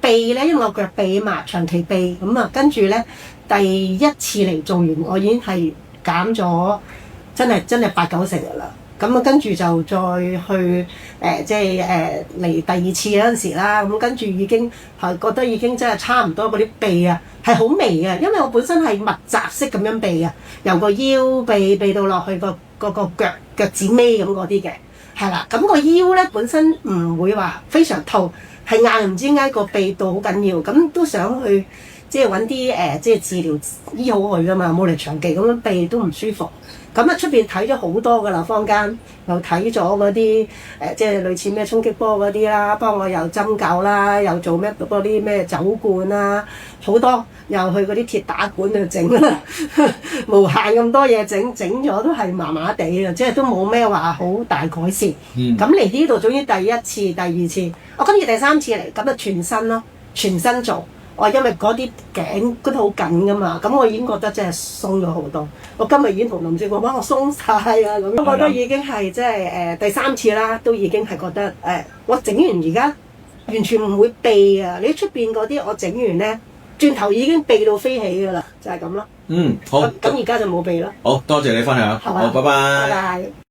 臂咧，因為我腳痹嘛，長期痹咁啊，跟住咧第一次嚟做完，我已經係減咗真係8-9成㗎啦。咁啊，跟住就再去嚟第二次嗰陣時啦，咁跟住已經係覺得已經真係差唔多嗰啲痹啊，係好微嘅，因為我本身係密集式咁樣痹啊，由個腰痹到落去個腳趾尾咁嗰啲嘅，係啦。咁個腰咧本身唔會話非常痛，係硬唔知點解個痹到好緊要，咁都想去揾啲治療醫好佢噶嘛，冇嚟長期咁樣痹都唔舒服。咁啊，出邊睇咗好多噶啦，坊間又睇咗嗰啲類似咩衝擊波嗰啲啦，幫我又針灸啦，又做咩嗰啲咩酒罐啦，好多又去嗰啲鐵打館度整啦，無限咁多嘢整咗都係麻麻地啊，都冇咩話好大改善。咁嚟呢度總之第一次、第二次，我今次第三次嚟，咁啊全身咯，全身做。我因為嗰啲頸嗰度好緊噶嘛，咁我已經覺得真係鬆咗好多。我今日已經同林志講，我鬆晒啦咁，我覺得已經係第三次啦，都已經係覺得我整完而家完全唔會痹啊！你出邊嗰啲我整完咧，轉頭已經痹到飛起噶啦，就係咁咯。好。咁而家就冇痹咯。好多謝你分享。好，拜拜。拜拜。